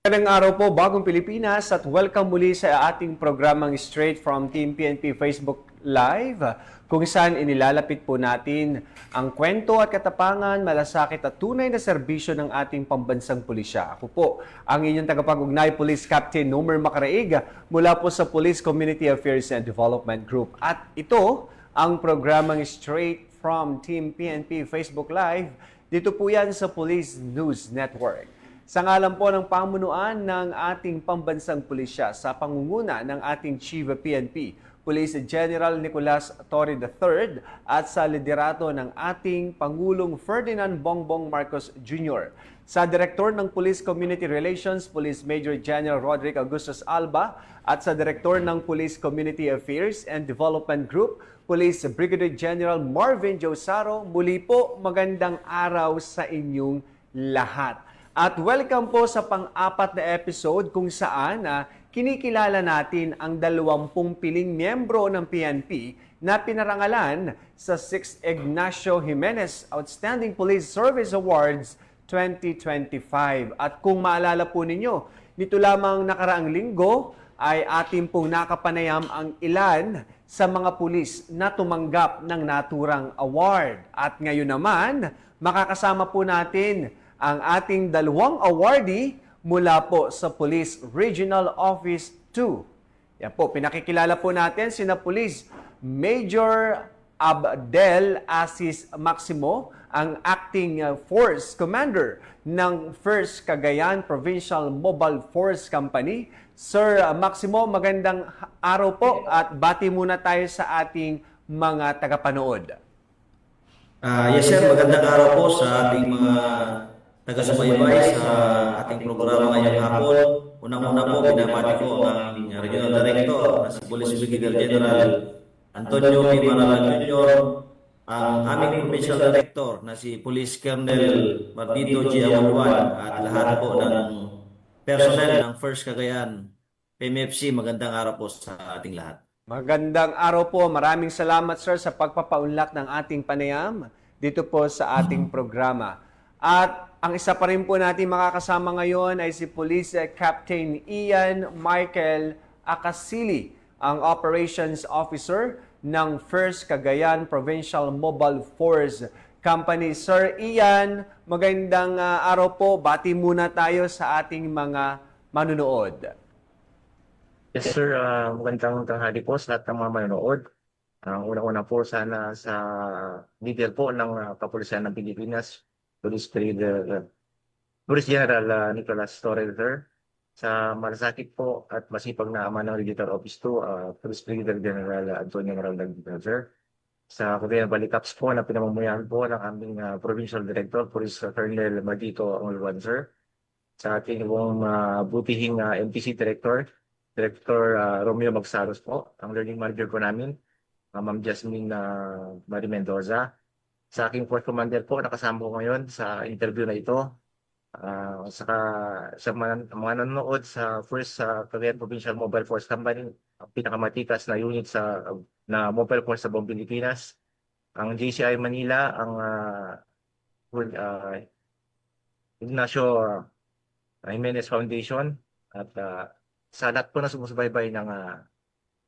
Magandang araw po, Bagong Pilipinas, at welcome muli sa ating programang Straight from Team PNP Facebook Live, kung saan inilalapit po natin ang kwento at katapangan, malasakit at tunay na serbisyo ng ating pambansang pulisya. Ako po ang inyong tagapag-ugnay, Police Captain Nomer Macaraig, mula po sa Police Community Affairs and Development Group. At ito ang programang Straight from Team PNP Facebook Live. Dito po yan sa Police News Network. Sa ngalan po ng pamunuan ng ating pambansang pulisya sa pangunguna ng ating Chief PNP, Police General Nicolas Torre III, at sa liderato ng ating Pangulong Ferdinand Bongbong Marcos Jr., sa Direktor ng Police Community Relations, Police Major General Roderick Augustus Alba, at sa Direktor ng Police Community Affairs and Development Group, Police Brigadier General Marvin Josaro. Muli po, magandang araw sa inyong lahat. At welcome po sa pang-apat na episode kung saan kinikilala natin ang 20 piling miyembro ng PNP na pinarangalan sa 6th Ignacio Jimenez Outstanding Police Service Awards 2025. At kung maalala po ninyo, nito lamang nakaraang linggo ay ating pong nakapanayam ang ilan sa mga pulis na tumanggap ng naturang award. At ngayon naman, makakasama po natin ang ating 2 awardee mula po sa Police Regional Office 2. Yan po, pinakikilala po natin sina Police Major Abdel Aziz Maximo, ang Acting Force Commander ng 1st Cagayan Provincial Mobile Force Company. Sir Maximo, magandang araw po at bati muna tayo sa ating mga tagapanood. Yes sir, magandang araw po sa ating mga taga-subaybay sa ating programa ngayong hapon. Unang-una po, binabati ko ang aming Regional Director na si Police Brigadier General Antonio P. Maralan Jr., ang aming Provincial Director na si Police Colonel Mardito G. Awalwan, at lahat po ng personnel ng 1st Cagayan PMFC. Magandang araw po sa ating lahat. Magandang araw po. Maraming salamat sir sa pagpapaunlak ng ating panayam dito po sa ating programa. At ang isa pa rin po natin makakasama ngayon ay si Police Captain Ian Michael Acasili, ang Operations Officer ng 1st Cagayan Provincial Mobile Force Company. Sir Ian, magandang araw po. Bati muna tayo sa ating mga manunood. Yes sir, magandang tanghali po sa lahat ng mga manonood. Ang unang-una po sana sa leader po ng Kapulisan ng Pilipinas, Police General Nicolas Torre III, sa malasakit po at masipag na ama ng Regional Office 2, Police Brigadier General Antonio Maralan Jr., sa Cagayan Valley Caps po na pinamumuyan po ng aming Provincial Director, Police Colonel Mardito Awalwan sir, sa ating pong butihing MPC Director Romeo Magsaros po, ang learning manager po namin, Ma'am Jasmine Marie Mendoza, sa aking fourth commander po, nakasama ko ngayon sa interview na ito, saka sa mga nanonood sa first Cagayan Provincial Mobile Force Company, ang pinakamatikas na unit na mobile force sa buong Pilipinas, ang JCI Manila, ang Ignacio Jimenez Foundation, at sa lahat po na sumusubaybay ng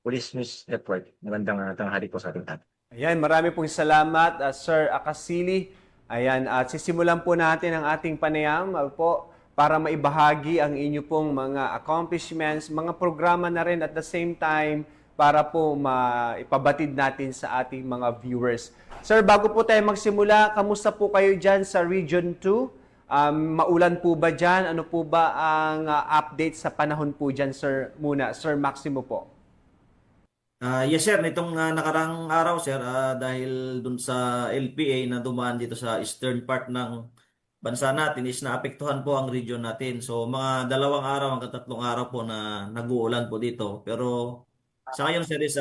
Police News Network. Magandang tanghali po sa ating lahat. Ayan, marami pong salamat, Sir Acasili. Ayan, at sisimulan po natin ang ating panayam po para maibahagi ang inyo pong mga accomplishments, mga programa na rin at the same time para po maipabatid natin sa ating mga viewers. Sir, bago po tayo magsimula, kamusta po kayo dyan sa Region 2? Maulan po ba dyan? Ano po ba ang update sa panahon po dyan, Sir, muna? Sir Maximo po. Yes sir, nitong nakarang araw sir, dahil dun sa LPA na dumaan dito sa eastern part ng bansa natin is naapektuhan po ang region natin. So mga 2 araw hanggang 3 araw po na nag-uulan po dito. Pero sa ngayon sir is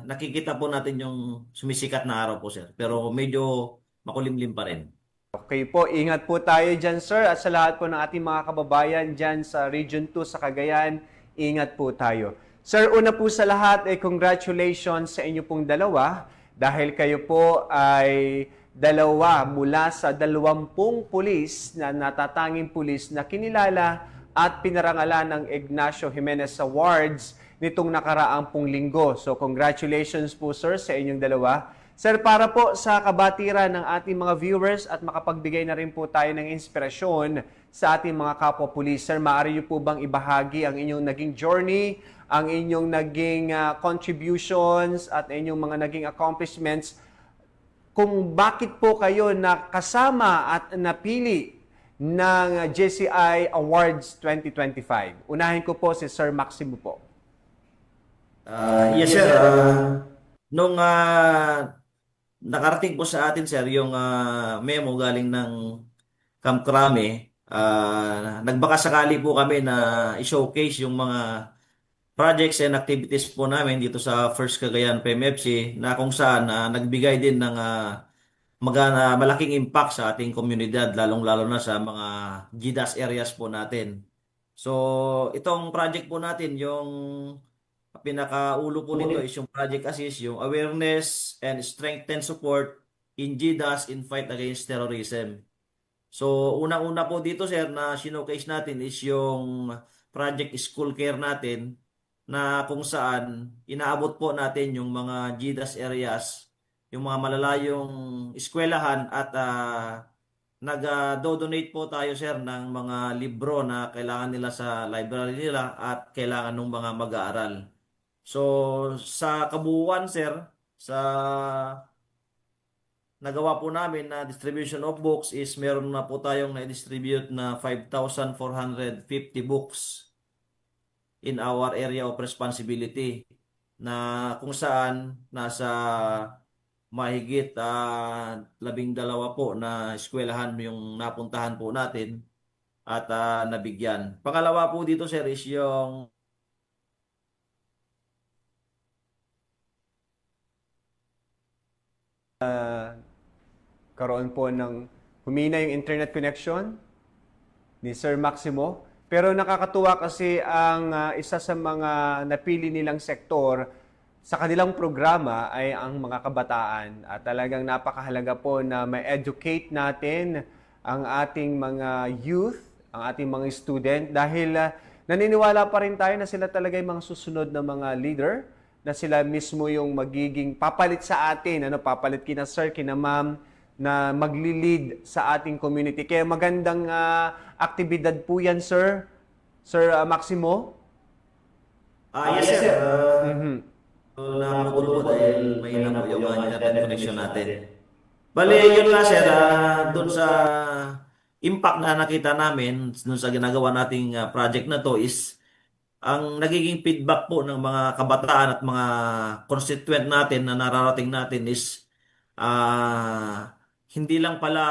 nakikita po natin yung sumisikat na araw po sir. Pero medyo makulimlim pa rin. Okay po, ingat po tayo dyan sir, at sa lahat po ng ating mga kababayan dyan sa Region 2 sa Cagayan, ingat po tayo. Sir, una po sa lahat, congratulations sa inyo pong dalawa dahil kayo po ay dalawa mula sa 20 pulis na natatanging pulis na kinilala at pinarangalan ng Ignacio Jimenez Awards nitong nakaraang pong linggo. So congratulations po sir sa inyong dalawa. Sir, para po sa kabatiran ng ating mga viewers at makapagbigay na rin po tayo ng inspirasyon sa ating mga kapwa-pulis, sir, maaari niyo po bang ibahagi ang inyong naging journey, ang inyong naging contributions at inyong mga naging accomplishments, kung bakit po kayo nakasama at napili ng JCI Awards 2025? Unahin ko po si Sir Maximo po. Yes, sir. Nung nakarating po sa atin, sir, yung memo galing ng Camp Crame, nagbakasakali po kami na i-showcase yung mga projects and activities po namin dito sa First Cagayan PMFC na kung saan nagbigay din ng malaking impact sa ating komunidad, lalong-lalo na sa mga GDAS areas po natin. So, itong project po natin, yung pinakaulo po nito is yung Project Assist, yung Awareness and Strengthen Support in GDAS in Fight Against Terrorism. So, unang-una po dito, sir, na showcase natin is yung Project School Care natin na kung saan inaabot po natin yung mga GDAS areas, yung mga malalayong eskwelahan at nag-donate po tayo, sir, ng mga libro na kailangan nila sa library nila at kailangan ng mga mag-aaral. So, sa kabuuan, sir, sa nagawa po namin na distribution of books is meron na po tayong na-distribute na 5,450 books in our area of responsibility na kung saan nasa mahigit 12 po na eskwelahan yung napuntahan po natin at nabigyan. Pangalawa po dito, sir, is yung karoon po ng humina yung internet connection ni Sir Maximo. Pero nakakatuwa kasi ang isa sa mga napili nilang sektor sa kanilang programa ay ang mga kabataan. At talagang napakahalaga po na ma-educate natin ang ating mga youth, ang ating mga student dahil naniniwala pa rin tayo na sila talaga yung mga susunod na mga leader, na sila mismo yung magiging papalit sa atin, papalit kina sir, kina ma'am, na magli-lead sa ating community. Kaya magandang aktibidad po yan, sir. Sir Maximo? yes, sir. Napagod po dahil may na po yung internet connection natin. Bali, yun nga, sir, dun sa impact na nakita namin dun sa ginagawa nating project na to is ang nagiging feedback po ng mga kabataan at mga constituent natin na nararating natin is hindi lang pala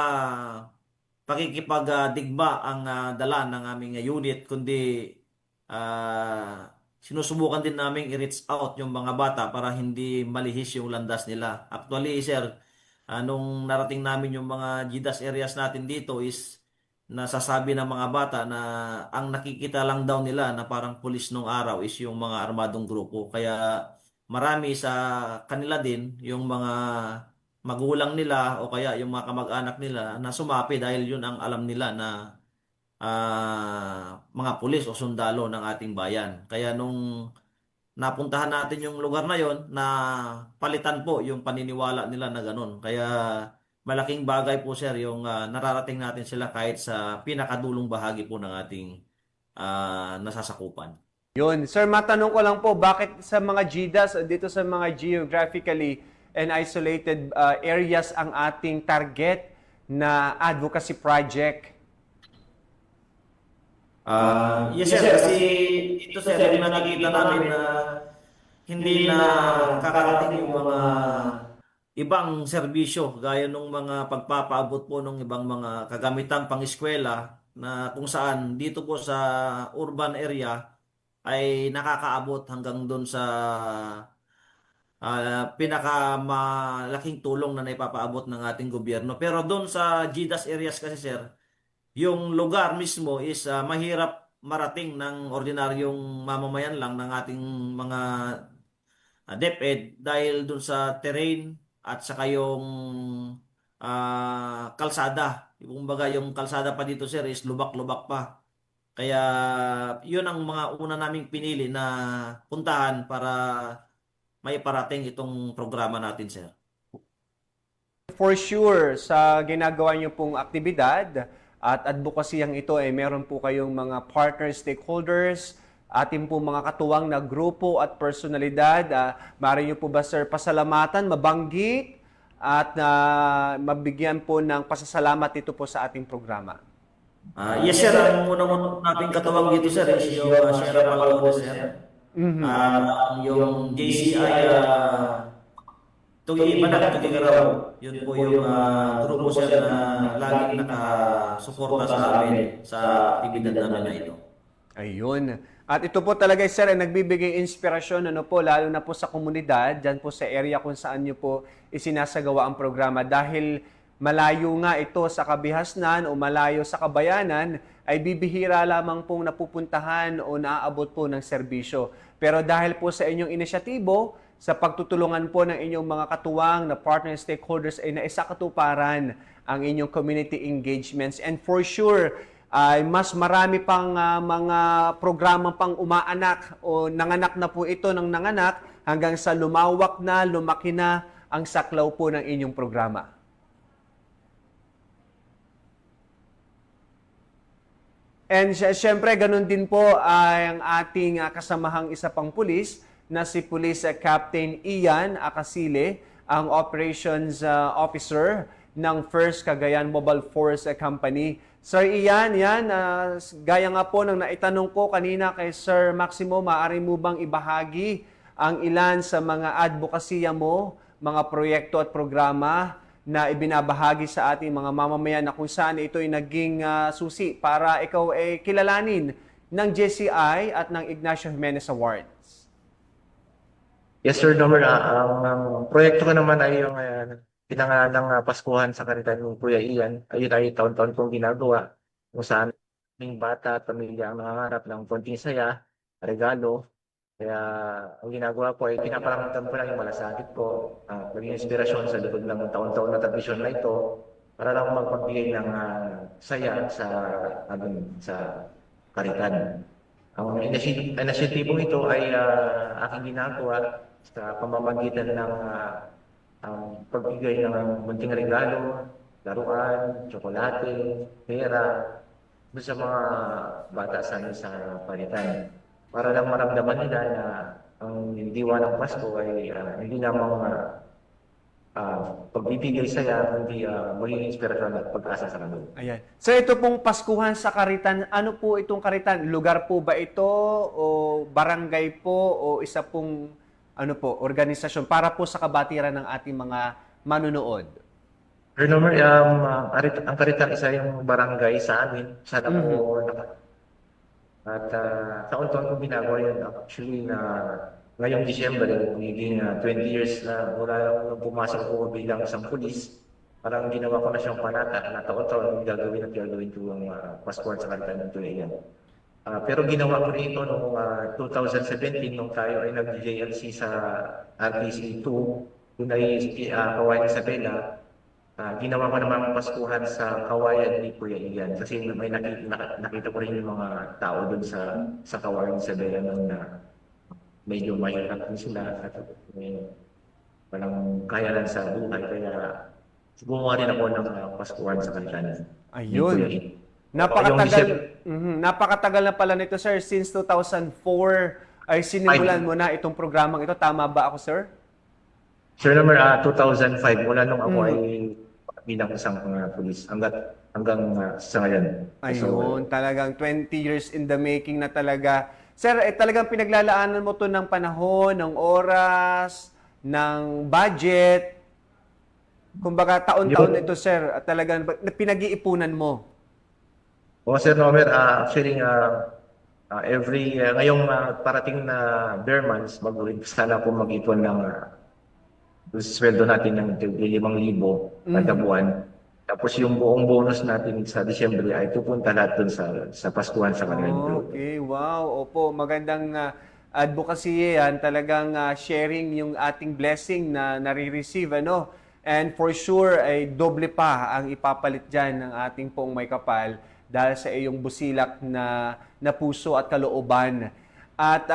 pakikipagdigma ang dala ng aming unit, kundi sinusubukan din namin i-reach out yung mga bata para hindi malihis yung landas nila. Actually, sir, nung narating namin yung mga GDAS areas natin dito is nasasabi ng mga bata na ang nakikita lang daw nila na parang pulis nung araw is yung mga armadong grupo. Kaya marami sa kanila din yung mga magulang nila o kaya yung mga kamag-anak nila na sumapi dahil yun ang alam nila na mga pulis o sundalo ng ating bayan. Kaya nung napuntahan natin yung lugar na yon, na palitan po yung paniniwala nila na ganun. Kaya malaking bagay po, sir, yung nararating natin sila kahit sa pinakadulong bahagi po ng ating nasasakupan. Yun. Sir, matanong ko lang po, bakit sa mga GDAS, dito sa mga geographically and isolated areas ang ating target na advocacy project? Yes, sir, kasi ito, sir, yung nakikita namin na hindi na kakarating yung mga ibang serbisyo gaya nung mga pagpapaabot po ng ibang mga kagamitang pang-eskwela na kung saan dito po sa urban area ay nakakaabot hanggang doon sa pinakamalaking tulong na naipapaabot ng ating gobyerno. Pero doon sa GDAS areas kasi, sir, yung lugar mismo is mahirap marating ng ordinaryong mamamayan lang ng ating mga DepEd dahil doon sa terrain at saka yung kalsada. Kumbaga yung kalsada pa dito, sir, is lubak-lubak pa. Kaya yun ang mga una naming pinili na puntahan para may parating itong programa natin, sir. For sure, sa ginagawa niyo pong aktibidad at advokasiyang ito ay meron po kayong mga partner stakeholders, ating po mga katuwang na grupo at personalidad. Maaari niyo po ba, sir, pasalamatan, mabanggit at mabigyan po ng pasasalamat ito po sa ating programa? Yes, sir. Ang unang-unang nating katuwang dito, sir, is yung Sierra Palawan, sir. Yung JCI, Manak Tugigaraw. Yun po yung grupo, sir, na laging nakasuporta sa amin sa aktibidad namin na ito. Ayun. At ito po talaga, sir, ay nagbibigay inspirasyon, ano po, lalo na po sa komunidad, dyan po sa area kung saan nyo po isinasagawa ang programa. Dahil malayo nga ito sa kabihasnan o malayo sa kabayanan, ay bibihira lamang pong napupuntahan o naaabot po ng serbisyo. Pero dahil po sa inyong inisyatibo, sa pagtutulungan po ng inyong mga katuwang na partner stakeholders ay naisakatuparan ang inyong community engagements. And for sure, ay mas marami pang mga programa pang umaanak o nanganak na po ito ng nanganak hanggang sa lumawak na, lumaki na ang saklaw po ng inyong programa. And syempre, ganun din po ay ang ating kasamahang isa pang pulis na si Police Captain Ian Akasile, ang Operations Officer ng First Cagayan Mobile Force Company. Sir Ian, gaya nga po ng naitanong ko kanina kay Sir Maximo, maaari mo bang ibahagi ang ilan sa mga advokasya mo, mga proyekto at programa na ibinabahagi sa ating mga mamamayan na kung saan ito ay naging susi para ikaw ay kilalanin ng JCI at ng Ignacio Jimenez Awards? Yes, Sir Nomer. Ang proyekto ko naman ay yung pinangalan ng Paskuhan sa Karitan ng Kuya Ian. Ayun ay taon-taon kong ginagawa kung saan ng bata at pamilya ang nangangarap ng konting saya, regalo. Kaya ang ginagawa ko ay pinaparamdam ko lang yung malasakit ko, maging inspirasyon sa likod ng taon-taon na tradisyon na ito para lang magpagbigay ng saya sa Karitan. Ang inisyatibong ito ay aking ginagawa sa pamamagitan ng pagbigay ng munting regalo, laruan, tsokolate, pera, doon sa mga bata sa palitan. Para lang maramdaman nila na ang diwa ng Pasko ay hindi lamang pagbibigay saya, kundi maging inspirasyon at pag-asa sa kanila. Ayan. So ito pong Paskuhan sa Karitan, ano po itong Karitan? Lugar po ba ito o barangay po o isa pong organisasyon para po sa kabatiran ng ating mga manunood? Sir Nomer, ang Karitan isa yung barangay sa amin. Sana po at taon-taon kong ginagawa yun. Actually, ngayong December, magiging 20 years na mula nung pumasok ko bilang isang pulis. Parang ginawa ko na siyang panata na taon-taon gagawin ko ang Paskuhan sa Karitan ng Tuloyan. Pero ginawa ko rin ito noong 2017 nung tayo ay nag-JLC sa RTC 2. Doon ay Kawayan Isabela. Ginawa ko naman ang Paskuhan sa Kawayan ni Kuya Ian kasi may nakita ko rin yung mga tao doon sa Kawayan Isabela nung medyo mahirap din sila at walang kayanan sa buhay. Kaya gumawa rin ako ng Paskuhan sa Karitan. Ayun. Napakatagal na pala nito, sir. Since 2004 ay sinimulan mo na itong programang ito. Tama ba ako, sir? Sir Nomer, 2005, mula nung ako ay bilang isang pulis hanggang sa ngayon. Ayun, talagang 20 years in the making na talaga. Sir, talagang pinaglalaanan mo to ng panahon, ng oras, ng budget. Kumbaga, taon-taon ito, sir. At talagang pinag-iipunan mo. Sir Nomer, actually, ngayong parating na bare months, sana po mag-ipon ng sweldo natin ng 5,000 kada buwan. Tapos yung buong bonus natin sa Disyembre ay pupunta lahat dun sa Paskuhan sa kanila. Okay, wow. Opo, magandang advocacy yan. Talagang sharing yung ating blessing na nare-receive, And for sure, ay doble pa ang ipapalit dyan ng ating pong may kapal dahil sa iyong busilak na puso at kalooban. At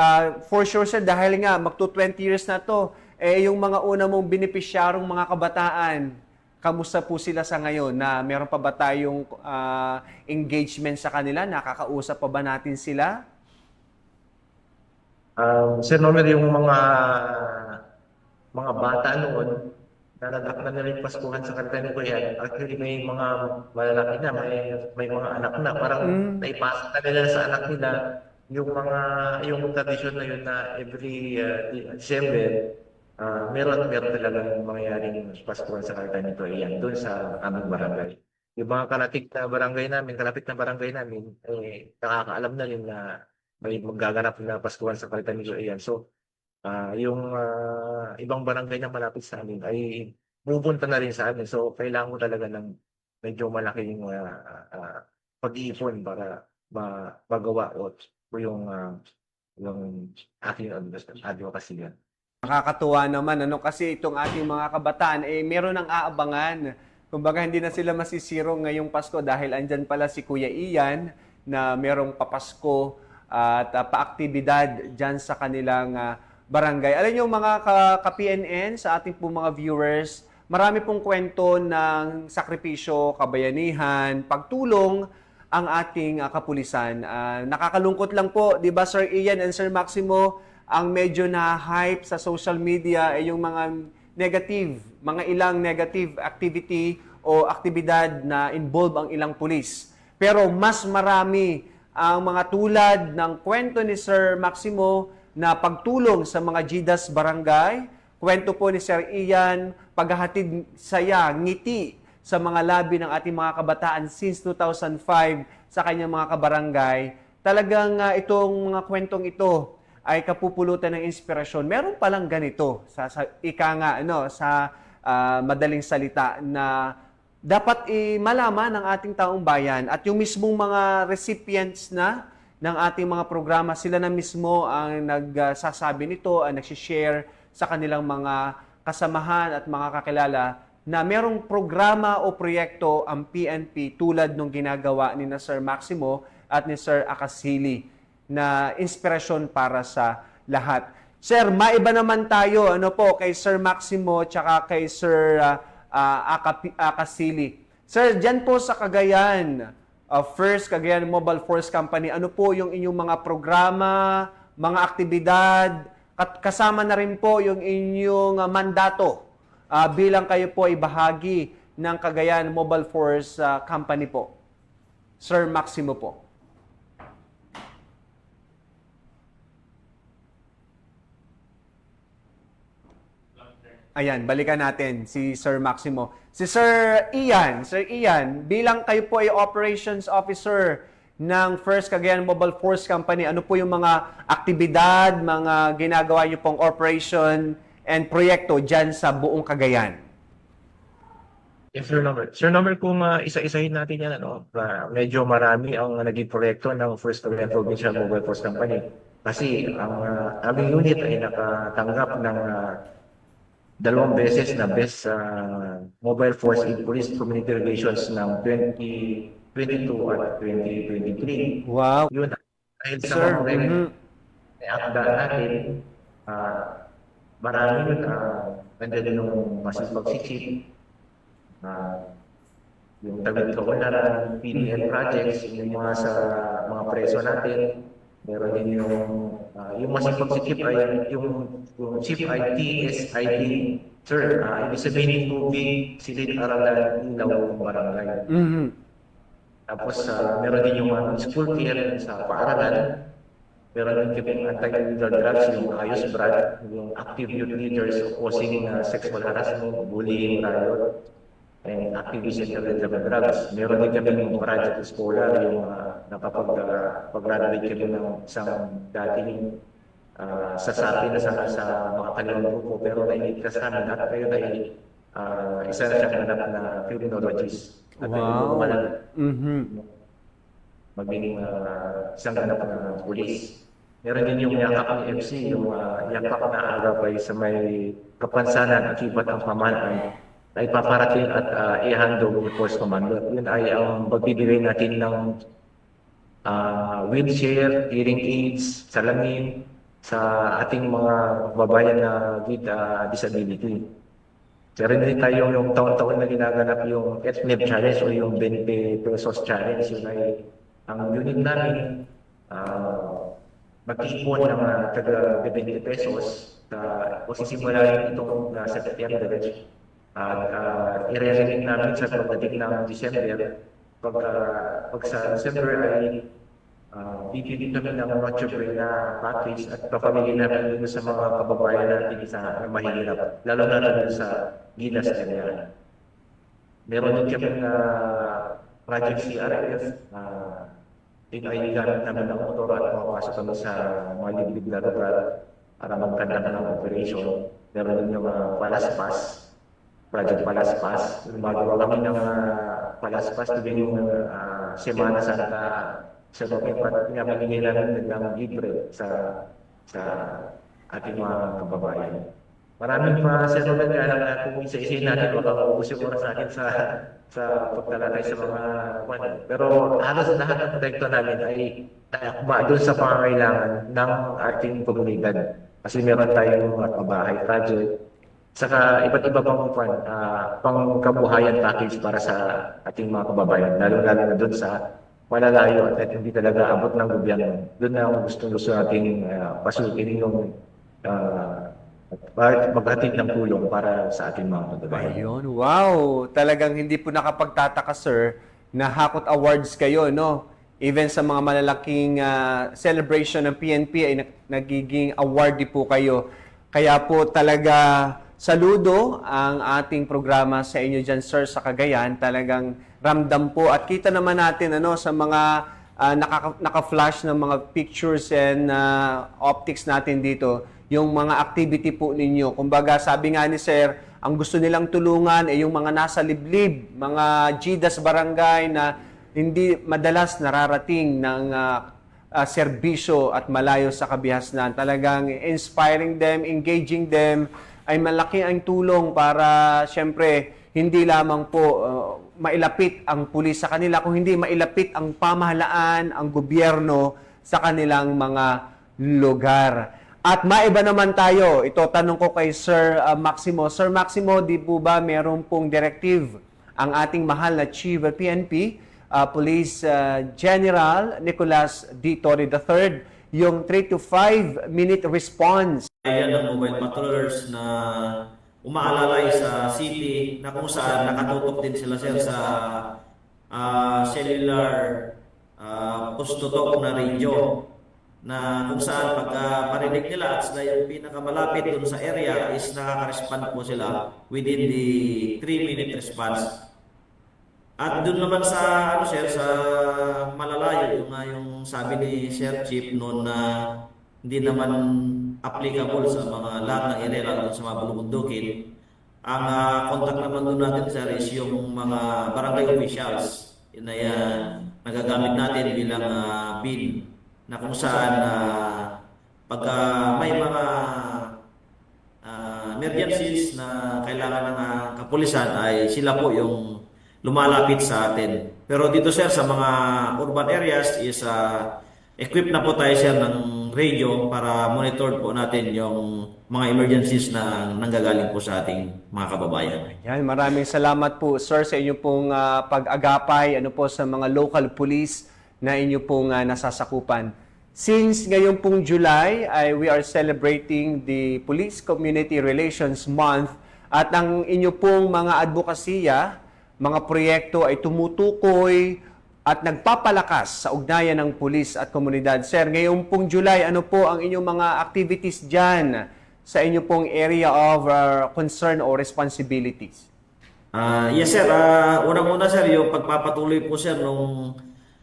for sure sir, dahil nga magto 20 years na to, yung mga una mong benepisyarong mga kabataan, kamusta po sila sa ngayon? Na meron pa ba tayong engagement sa kanila? Nakakausap pa ba natin sila? Sir Nomer, yung mga bata noon, nanagap na nila yung Paskuhan sa kanta ko yan. Actually, may mga malalaki na, may mga anak na. Parang naipasa na nila sa anak nila yung tradisyon na yun na every December, meron talagang mangyayaring Paskuhan sa kanta nito yan doon sa aming barangay. Yung mga kalapit na barangay namin, nakakaalam na rin na may magaganap na Paskuhan sa kanta nito yan. So, yung ibang barangay na malapit sa amin ay pupunta na rin sa amin. So, kailangan ko talaga ng medyo malaking pag-iipon para magawa o yung aking advocacy yan. Nakakatuwa naman, kasi itong ating mga kabataan, meron ng aabangan. Kumbaga, hindi na sila masisiro ngayong Pasko dahil andyan pala si Kuya Ian na merong papasko at paaktibidad dyan sa kanilang barangay. Alam niyo mga ka-PNN, sa ating po mga viewers, marami pong kwento ng sakripisyo, kabayanihan, pagtulong ang ating kapulisan. Nakakalungkot lang po, di ba Sir Ian and Sir Maximo, ang medyo na-hype sa social media ay yung mga ilang negative activity o aktibidad na involve ang ilang pulis. Pero mas marami ang mga tulad ng kwento ni Sir Maximo na pagtulong sa mga GIDAS barangay, kwento po ni Sir Ian, paghahatid saya, ngiti sa mga labi ng ating mga kabataan since 2005 sa kanyang mga kabarangay. Talagang itong mga kwentong ito ay kapupulutan ng inspirasyon. Meron palang ganito sa madaling salita na dapat malaman ng ating taong bayan at yung mismong mga recipients ng ating mga programa, sila na mismo ang nagsasabi nito, ang nagsishare sa kanilang mga kasamahan at mga kakilala na merong programa o proyekto ang PNP tulad nung ginagawa ni na Sir Maximo at ni Sir Akasili na inspirasyon para sa lahat. Sir, maiba naman tayo kay Sir Maximo tsaka kay Sir Akasili. Sir, dyan po sa Cagayan, First Cagayan Mobile Force Company, ano po yung inyong mga programa, mga aktibidad, kasama na rin po yung inyong mandato bilang kayo po ay bahagi ng Cagayan Mobile Force Company po. Sir Maximo po. Ayan, balikan natin si Sir Maximo. Si Sir Ian, bilang kayo po ay Operations Officer ng First Cagayan Mobile Force Company, ano po yung mga aktibidad, mga ginagawa niyo pong operation and proyekto dyan sa buong Cagayan? Yes, Sir Nomer. Sir Nomer, kung isa-isahin natin yan, medyo marami ang naging proyekto ng First Cagayan Provincial Mobile Force Company. Kasi ang aming unit ay nakatanggap ng 2 beses na Best Mobile Force in Police Community Relations ng 2022 at 2023. Wow. Yun, dahil sa Sir, mga akda natin, marami yun, nandiyan yung masipag sikip, yung Tagig Kaunlaran, PDL projects, yung mga sa mga preso natin. Meron din yung masipag sikip ay yung Chief IT, SID, Sir, ibig sabihin tubig, silid, aralan, ilaw, barangay. Tapos meron din yung school care sa paaralan. Meron din yung anti-illegal drugs, yung ayos brad, yung active youth leaders opposing sexual harassment, bullying, riot, and activism against drugs. Meron din kami yung Project Escola, yung nakapag-graduate kami ng isang dating sasabi na sa mga kanilang grupo, pero nailigtas namin at kayo ay isa na siyang ganap na criminologist. At wow. Maging isang ganap na pulis. Meron din yung yakap ni FC, yung yakap na agapay sa may kapansanan at iba't ang pamahalaan na ipaparating at i-handle ng Force Commander. Yun ay ang pagbibigay natin ng wheelchair, hearing aids, salamin sa ating mga kababayan na with disability. Meron din tayo yung taon-taon na ginaganap yung FNEP Challenge o yung 20 pesos challenge. Yun ay ang unit namin mag-ipon ng taga 20 pesos o sisimulain itong September at i-rering namin sa pagdating ng December. Pag sa December ay bibili kami ng Noche Buena package at papamili namin dun sa mga kababayan natin sa mahirap, lalo na dun sa Gilas area. Meron din kami na Project CRF, yun ay gamit namin ng motor at mapasok kami sa mga liblib na lugar para magkandang ng operation. Meron din yung Palaspas, Project Palaspas. Magawa kami ng Palaspas tuwing Semana Santa. Sa mga pinamigay namin ng libre sa ating mga kababayan. Maraming pa sa tulad nga lang na kung isa-isayin natin, baka maubos yung oras natin sa pagtalalay sa mga kwan. Pero halos lahat ng proyekto namin ay naakma doon sa pangangailangan ng ating komunidad. Kasi meron tayong pabahay project, saka iba't iba pang pangkabuhayan package para sa ating mga kababayan, lalo-lalo na doon sa malalayo at hindi talaga abot ng gobyerno. Doon na gusto nating pasukin yung maghatid ng tulong para sa ating mga kababayan. Ayun, wow! Talagang hindi po nakapagtataka, sir, na Hakot Awards kayo, no? Even sa mga malalaking celebration ng PNP ay nagiging awardee po kayo. Kaya po talaga saludo ang ating programa sa inyo dyan, sir, sa Cagayan. Talagang ramdam po at kita naman natin sa mga naka-flash ng mga pictures and optics natin dito, yung mga activity po ninyo. Kumbaga, sabi nga ni sir, ang gusto nilang tulungan ay yung mga nasa liblib, mga GIDAS barangay na hindi madalas nararating ng serbisyo at malayo sa kabihasnan. Talagang inspiring them, engaging them, ay malaki ang tulong para syempre hindi lamang po mailapit ang pulis sa kanila, kung hindi mailapit ang pamahalaan, ang gobyerno sa kanilang mga lugar. At maiba naman tayo, ito tanong ko kay Sir Maximo. Sir Maximo, di po ba meron pong directive ang ating mahal na Chief PNP, Police General Nicolas D. Torre III, yung 3 to 5 minute response? Ayan ang mobile patrollers na umaalalay sa city na kung saan nakatutok din sila sir sa cellular push-to-talk na radio na kung saan pagka marinig nila at sila yung pinakamalapit dun sa area is nakaka-respond po sila within the 3-minute response. At dun naman sa sir, sa malalayo yung sabi ni Sir Chief noon na hindi naman applicable sa mga lahat ng area lalo sa mga bulubundukin. Ang contact naman doon natin sir is yung mga barangay officials na yan, nagagamit natin bilang bin na kung saan pagka may mga emergencies na kailangan ng kapulisan ay sila po yung lumalapit sa atin. Pero dito sir sa mga urban areas is equipped na po tayo sir ng radio para monitor po natin yung mga emergencies na nanggagaling po sa ating mga kababayan. Yan, maraming salamat po sir sa inyo pong pag-agapay po sa mga local police na inyo pong nasasakupan. Since ngayon pong July ay we are celebrating the Police Community Relations Month at ang inyo pong mga advokasya, mga proyekto ay tumutukoy at nagpapalakas sa ugnayan ng pulis at komunidad. Sir, ngayong pong July, ano po ang inyong mga activities dyan sa inyo pong area of concern or responsibilities? Yes sir, unang-una sir, yung pagpapatuloy po sir nung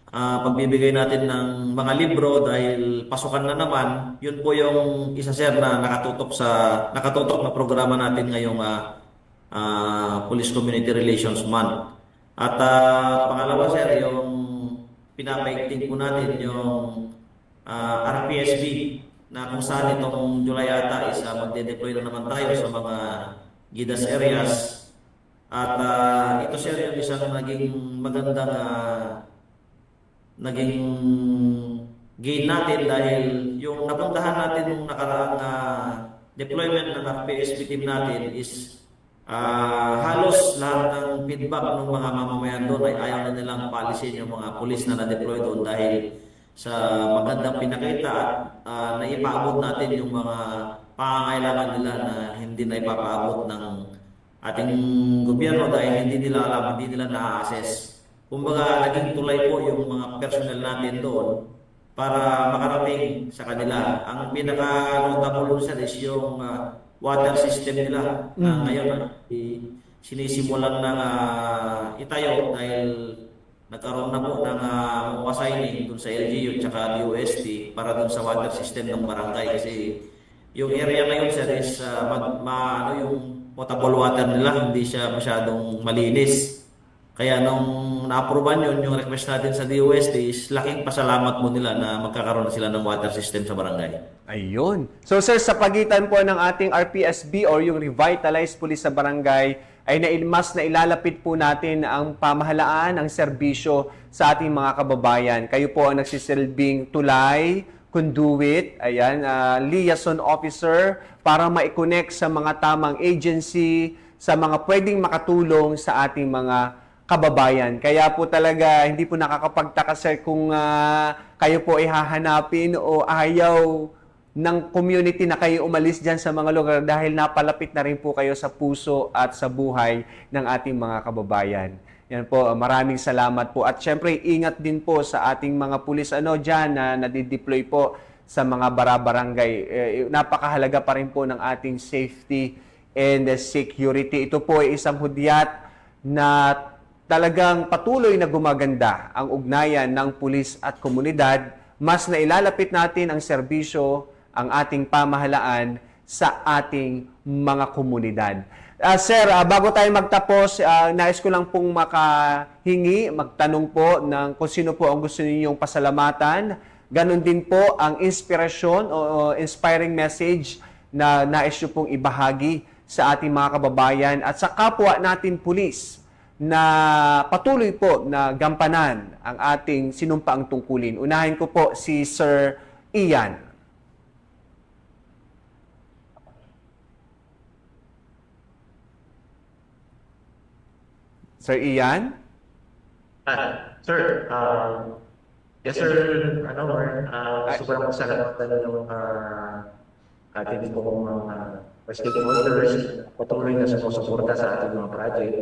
pagbibigay natin ng mga libro dahil pasukan na naman, yun po yung isa sir na nakatutok na programa natin ngayong Police Community Relations Month. At pangalawa sir, yung pinapaigting po natin yung RPSB na kung saan itong July ata is magde-deploy na naman tayo sa mga GIDAS areas At ito sir yung isang naging magandang naging gain natin dahil yung napuntahan natin nung nakaraang deployment ng RPSP team natin is halos lahat ng feedback ng mga mamamayan doon ay ayaw na nilang policy yung mga pulis na na-deploy doon dahil sa magandang pinakita at naipaabot natin yung mga pangangailangan nila na hindi na ipapaabot ng ating gobyerno dahil hindi nila alam, hindi nila na-assess. Kumbaga, naging tulay po yung mga personnel natin doon para makarating sa kanila. Ang pinaka-notable sir is yung water system nila na ngayon sinisimulan na itayo dahil nagkaroon na po ng assigning dun sa LGU at DOST para dun sa water system ng barangay kasi yung area ngayon sir is ano yung potable water nila hindi siya masyadong malinis. Kaya nung na-approvean yun, yung request natin sa DOST is laking pasalamat mo nila na magkakaroon na sila ng water system sa barangay. Ayun. So sir, sa pagitan po ng ating RPSB or yung Revitalized Police sa Barangay, ay mas na ilalapit po natin ang pamahalaan, ang serbisyo sa ating mga kababayan. Kayo po ang nagsisilbing tulay, conduit, ayan, liaison officer para ma-connect sa mga tamang agency, sa mga pwedeng makatulong sa ating mga kababayan. Kaya po talaga hindi po nakakapagtaka sir kung kayo po ay hahanapin o ayaw ng community na kayo umalis dyan sa mga lugar dahil napalapit na rin po kayo sa puso at sa buhay ng ating mga kababayan. Yan po, maraming salamat po. At syempre, ingat din po sa ating mga pulis dyan na nadideploy po sa mga barabarangay. Napakahalaga pa rin po ng ating safety and security. Ito po ay isang hudyat na talagang patuloy na gumaganda ang ugnayan ng pulis at komunidad. Mas nailalapit natin ang serbisyo, ang ating pamahalaan sa ating mga komunidad. Sir, bago tayo magtapos, nais ko lang pong magtanong po ng kung sino po ang gusto ninyong pasalamatan. Ganon din po ang inspirasyon o inspiring message na nais nyo pong ibahagi sa ating mga kababayan at sa kapwa natin pulis na patuloy po na gampanan ang ating sinumpaang tungkulin. Unahin ko po si Sir Ian. Sir Ian? Sir, yes sir, gusto ko lang po salamatan yung ating pong mga stakeholders, patuloy na sumusuporta sa ating mga project.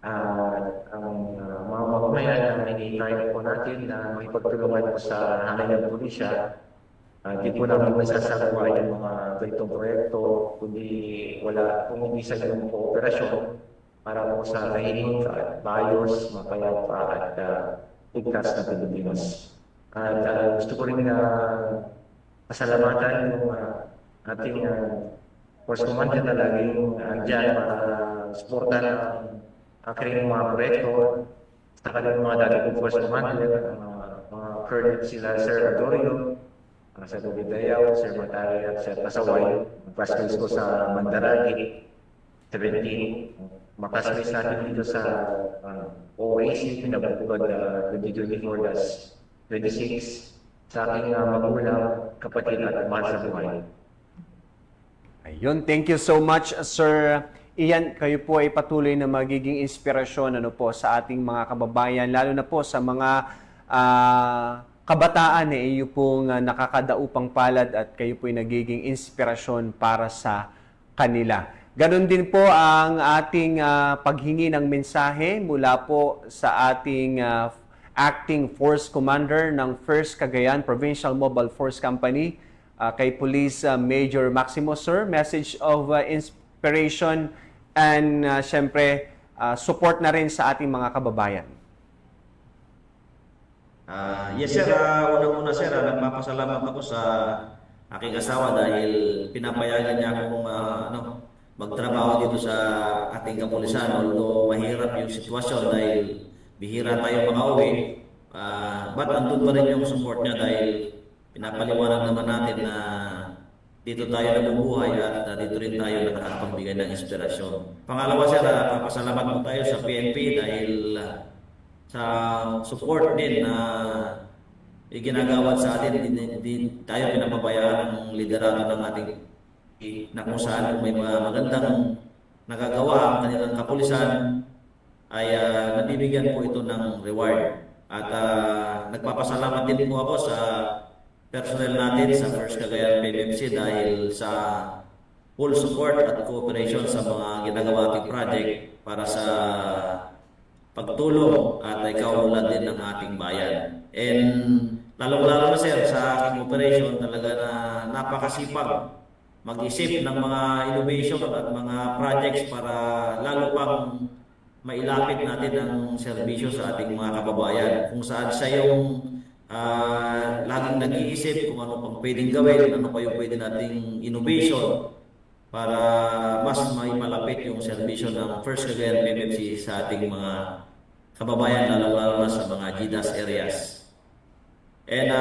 Ang mga mamamayan na may-try po natin na makipagtulungan po sa hanay ng pulisya. Hindi po namin masasagawa yung mga ganitong proyekto, kung hindi sa ganung kooperasyon para po sa tahimik at bayos, mapayapa at ligtas na Pilipinas. At gusto ko rin pasalamatan yung ating Force Commander na laging andyan para suporta ng aking mga proyekto, sa kanilang mga dating Force Commander, mga colonel sila Sir Adorio, Sir David Dayaw, Sir Matari at Sir Pasaway, classmates ko sa Mandaragi, 17, makasmates natin dito sa OAC, pinabukod 2024-26, sa aking magulang, kapatid at mahal sa buhay. Ayun, thank you so much, Sir Ian. Kayo po ay patuloy na magiging inspirasyon sa ating mga kababayan, lalo na po sa mga kabataan na iyo pong nakakadaupang palad at kayo po ay nagiging inspirasyon para sa kanila. Ganon din po ang ating paghingi ng mensahe mula po sa ating Acting Force Commander ng 1st Cagayan Provincial Mobile Force Company, kay Police Major Maximo. Sir, message of inspiration and syempre support na rin sa ating mga kababayan. Yes sir, unang-una sir, nagpapasalamat ako sa aking asawa dahil pinapayagan niya akong magtrabaho dito sa ating kapulisan. Although mahirap yung sitwasyon dahil bihira tayo makauwi, but andun pa rin yung support niya dahil pinapaliwanag naman natin na dito tayo nabubuhay at dito rin tayo nakakapagbigay ng inspirasyon. Pangalawa sir, papasalamat po tayo sa PNP dahil sa support din na iginagawad sa atin. Hindi tayo pinapabayaan ng liderato ng ating na kung saan may mga magandang nagagawa ang kanilang kapulisan ay nabibigyan po ito ng reward. At nagpapasalamat din po ako sa personnel natin sa First Cagayan PMMC dahil sa full support at cooperation sa mga ginagawa ating project para sa pagtulong at ikaulad din ng ating bayan. And lalong-lalo na sir, sa aking operation talaga na napakasipag mag-isip ng mga innovation at mga projects para lalo pang mailapit natin ang serbisyo sa ating mga kababayan. Kung saan siya yung laging nag-iisip kung ano pang pwedeng gawin, ano pa yung pwede nating innovation para mas may malapit yung serbisyo ng First Cagayan PMMC sa ating mga kababayan, lalo-lalo na sa mga GDAS areas. And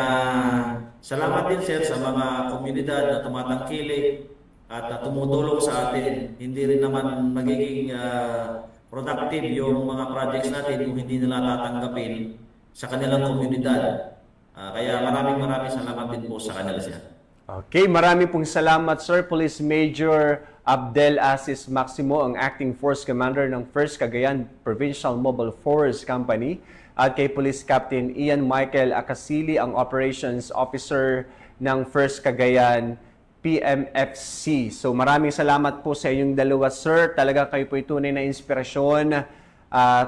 salamat din sir sa mga komunidad na tumatangkilik at tumutulong sa atin. Hindi rin naman magiging productive yung mga projects natin kung hindi nila tatanggapin sa kanilang komunidad. Kaya maraming salamat din po sa kanila sir. Okay, marami pong salamat Sir Police Major Abdel Aziz Maximo, ang Acting Force Commander ng 1st Cagayan Provincial Mobile Force Company, at kay Police Captain Ian Michael Acasili, ang Operations Officer ng 1st Cagayan PMFC. So maraming salamat po sa inyong dalawa sir. Talaga kayo po tunay na inspirasyon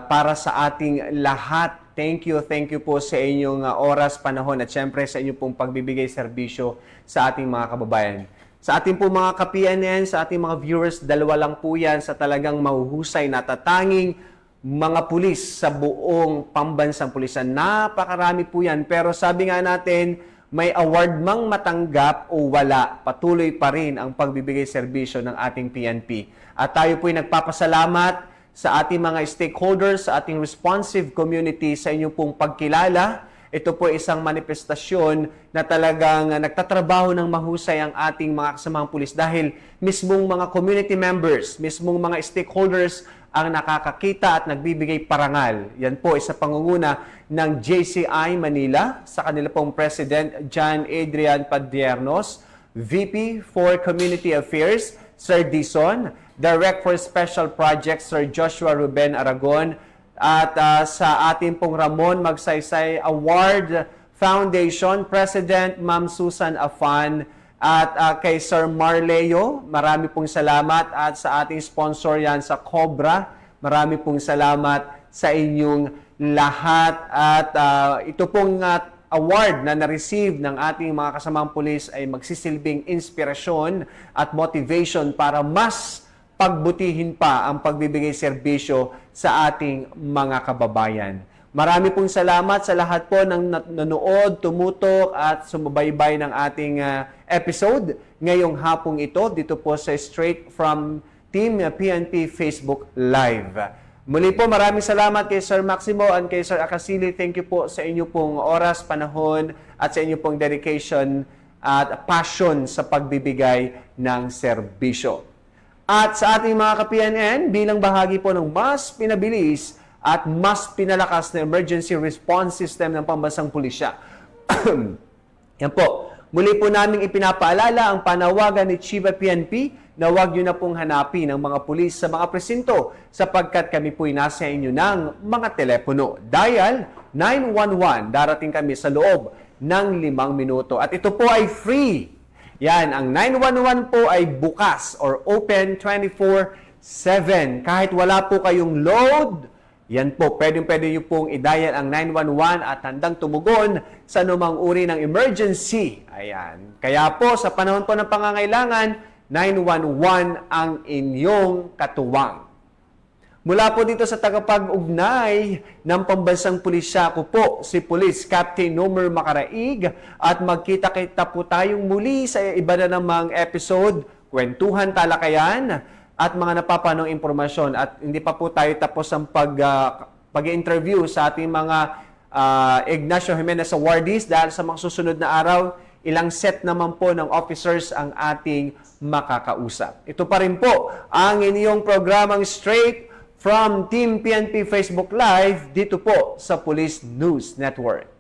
para sa ating lahat. Thank you po sa inyong oras, panahon at syempre sa inyong pong pagbibigay serbisyo sa ating mga kababayan. Sa ating po mga ka-PNN, sa ating mga viewers, dalawa lang po yan sa talagang mahuhusay na tatanging mga pulis sa buong pambansang pulisan. Napakarami po yan. Pero sabi nga natin, may award mang matanggap o wala, patuloy pa rin ang pagbibigay serbisyo ng ating PNP. At tayo po'y nagpapasalamat sa ating mga stakeholders, sa ating responsive community, sa inyong pong pagkilala. Ito po isang manifestasyon na talagang nagtatrabaho ng mahusay ang ating mga kasamang pulis dahil mismong mga community members, mismong mga stakeholders ang nakakakita at nagbibigay parangal. Yan po isa pangunguna ng JCI Manila sa kanila pong President John Adrian Padiernos, VP for Community Affairs Sir Dison, Direct for Special Projects Sir Joshua Ruben Aragon, at sa ating pong Ramon Magsaysay Award Foundation President Ma'am Susan Afan, at kay Sir Marleo, marami pong salamat, at sa ating sponsor yan sa Cobra, marami pong salamat sa inyong lahat. At ito pong award na na-receive ng ating mga kasamang pulis ay magsisilbing inspirasyon at motivation para mas pagbutihin pa ang pagbibigay serbisyo sa ating mga kababayan. Marami pong salamat sa lahat po ng nanood, tumutok at sumubaybay ng ating episode ngayong hapong ito dito po sa Straight from Team PNP Facebook Live. Muli po maraming salamat kay Sir Maximo and kay Sir Acasili. Thank you po sa inyo pong oras, panahon at sa inyo pong dedication at passion sa pagbibigay ng serbisyo. At sa ating mga ka-PNN, bilang bahagi po ng mas pinabilis at mas pinalakas na emergency response system ng pambansang pulisya. Yan po. Muli po naming ipinapaalala ang panawagan ni Chief PNP na huwag nyo na pong hanapin ang mga pulis sa mga presinto sapagkat kami po'y nasa inyo ng mga telepono. Dial 911. Darating kami sa loob ng 5 minuto. At ito po ay free. Yan, ang 911 po ay bukas or open 24/7. Kahit wala po kayong load, yan po, pwede nyo pong i-dial ang 911 at handang tumugon sa anumang uri ng emergency. Ayan. Kaya po, sa panahon po ng pangangailangan, 911 ang inyong katuwang. Mula po dito sa tagapag-ugnay ng Pambansang Pulisya, ako po si Police Captain Nomer Macaraig, at magkita-kita po tayong muli sa iba na namang episode, kwentuhan, talakayan, at mga napapanong impormasyon. At hindi pa po tayo tapos ang pag-interview sa ating mga Ignacio Jimenez awardees dahil sa mga susunod na araw, ilang set naman po ng officers ang ating makakausap. Ito pa rin po ang inyong programang Straight from Team PNP Facebook Live dito po sa Police News Network.